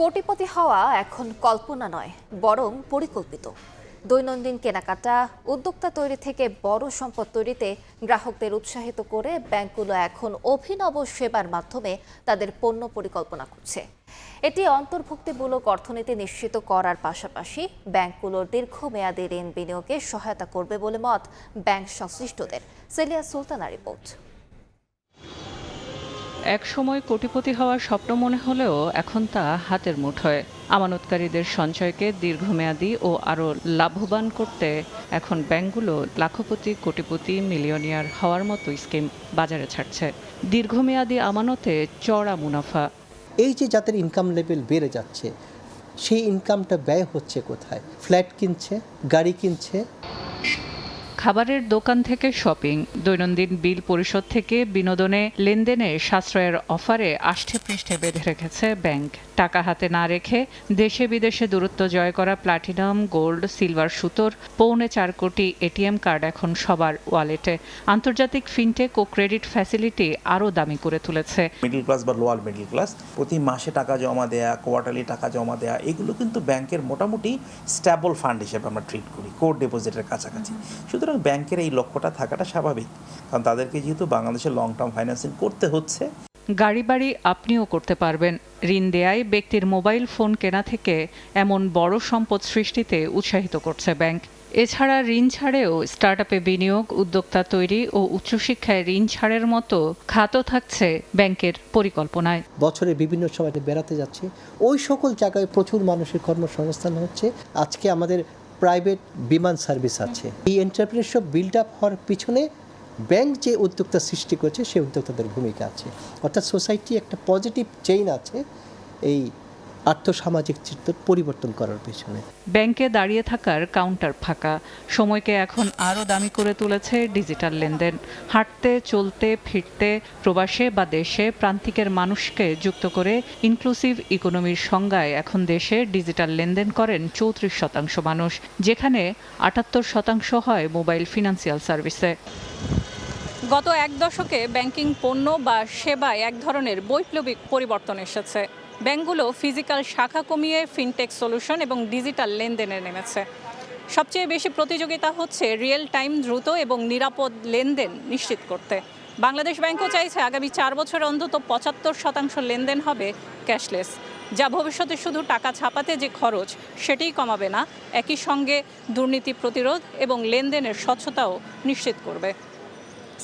কোটিপতি হওয়া এখন কল্পনা নয়, বরং পরিকল্পিত। দৈনন্দিন কেনাকাটা, উদ্যোক্তা তৈরি থেকে বড় সম্পদ তৈরিতে গ্রাহকদের উৎসাহিত করে ব্যাংকগুলো এখন অভিনব সেবার মাধ্যমে তাদের পণ্য পরিকল্পনা করছে। এটি অন্তর্ভুক্তিমূলক অর্থনীতি নিশ্চিত করার পাশাপাশি ব্যাংকগুলোর দীর্ঘমেয়াদী ঋণ বিনিয়োগে সহায়তা করবে বলে মত ব্যাংক সংশ্লিষ্টদের। সেলিয়া সুলতানা রিপোর্ট। এক সময় কোটিপতি হওয়ার স্বপ্ন মনে হলেও এখন তা হাতের মুঠোয়। আমানতকারীদের সঞ্চয়কে দীর্ঘমেয়াদী ও আরও লাভবান করতে এখন ব্যাংকগুলো লাখপতি, কোটিপতি, মিলিয়নিয়ার হওয়ার মতো স্কিম বাজারে ছাড়ছে। দীর্ঘমেয়াদী আমানতে চড়া মুনাফা। এই যে যাদের ইনকাম লেভেল বেড়ে যাচ্ছে, সেই ইনকামটা ব্যয় হচ্ছে কোথায়? ফ্ল্যাট কিনছে, গাড়ি কিনছে। খাবারের দোকান থেকে শপিং, দৈনন্দিন বিল পরিশোধ থেকে বিনোদনে লেনদেনে সাশ্রয়ের অফারে আষ্ঠে পৃষ্ঠে বেঁধে রেখেছে ব্যাংক। টাকা হাতে না রেখে দেশে বিদেশে দূরত্ব জয় করা প্লাটিনাম, গোল্ড, সিলভার সুতোর 4.25 কোটি এটিএম কার্ড এখন সবার ওয়ালেটে। আন্তর্জাতিক ফিনটেক ও ক্রেডিট ফ্যাসিলিটি আরও দামি করে তুলেছে। মিডল ক্লাস বা লোয়ার মিডল ক্লাস প্রতি মাসে টাকা জমা দেয়া, কোয়ার্টারলি টাকা জমা দেয়া, এগুলো কিন্তু ব্যাংকের মোটামুটি স্ট্যাবল ফান্ড হিসেবে আমরা ট্রিট করি, কোর ডিপোজিটের কাছাকাছি। সুতরাং ব্যাংকের এই লক্ষ্যটা থাকাটা স্বাভাবিক, কারণ তাদেরকে যেহেতু বাংলাদেশের লং টার্ম ফাইন্যান্সিং করতে হচ্ছে। গাড়ি বাড়ি আপনিও করতে পারবেন। ঋণ দেয়ায় ব্যক্তির মোবাইল ফোন কেনা থেকে এমন বড় সম্পদ সৃষ্টিতে উৎসাহিত করছে ব্যাংক। এছাড়া ঋণ ছাড়েও স্টার্টআপে বিনিয়োগ, উদ্যোক্তা তৈরি ও উচ্চশিক্ষায় ঋণ ছাড়ের মতো খাতও থাকছে ব্যাংকের পরিকল্পনায়। বছরে বিভিন্ন সময় বেড়াতে যাচ্ছে, ওই সকল জায়গায় প্রচুর মানুষের কর্মসংস্থান হচ্ছে। আজকে আমাদের প্রাইভেট বিমান সার্ভিস আছে। এই এন্টারপ্রেনারশিপ বিল্ড আপ হওয়ার পিছনে ব্যাংক যে উদ্যোক্তা সৃষ্টি করছে, সেই উদ্যোক্তাদের ভূমিকা আছে। অর্থাৎ সোসাইটি একটা পজিটিভ চেইন আছে এই আর্থসামাজিক চিত্র পরিবর্তন করার পেছনে। ব্যাংকে দাঁড়িয়ে থাকার কাউন্টার ফাঁকা। সময়কে এখন আরও দামি করে তুলেছে ডিজিটাল লেনদেন। হাঁটতে, চলতে, ফিরতে, প্রবাসে বা দেশে প্রান্তিকের মানুষকে যুক্ত করে ইনক্লুসিভ ইকোনমির সংজ্ঞায় এখন দেশে ডিজিটাল লেনদেন করেন 34% মানুষ, যেখানে 78% হয় মোবাইল ফিনান্সিয়াল সার্ভিসে। গত এক দশকে ব্যাংকিং পণ্য বা সেবায় এক ধরনের বৈপ্লবিক পরিবর্তন এসেছে। ব্যাংকগুলো ফিজিক্যাল শাখা কমিয়ে ফিনটেক সলিউশন এবং ডিজিটাল লেনদেনে নেমেছে। সবচেয়ে বেশি প্রতিযোগিতা হচ্ছে রিয়েল টাইম, দ্রুত এবং নিরাপদ লেনদেন নিশ্চিত করতে। বাংলাদেশ ব্যাংকও চাইছে আগামী 4 বছরে অন্তত 75% লেনদেন হবে ক্যাশলেস, যা ভবিষ্যতে শুধু টাকা ছাপাতে যে খরচ সেটাই কমাবে না, একই সঙ্গে দুর্নীতি প্রতিরোধ এবং লেনদেনের স্বচ্ছতাও নিশ্চিত করবে।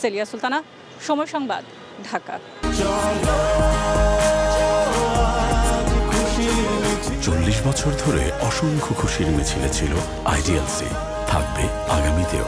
সেলিয়া সুলতানা, সময় সংবাদ, ঢাকা। 40 বছর ধরে অসংখ্য খুশির মিছিলে ছিল আইডিএলসি, থাকবে আগামীতেও।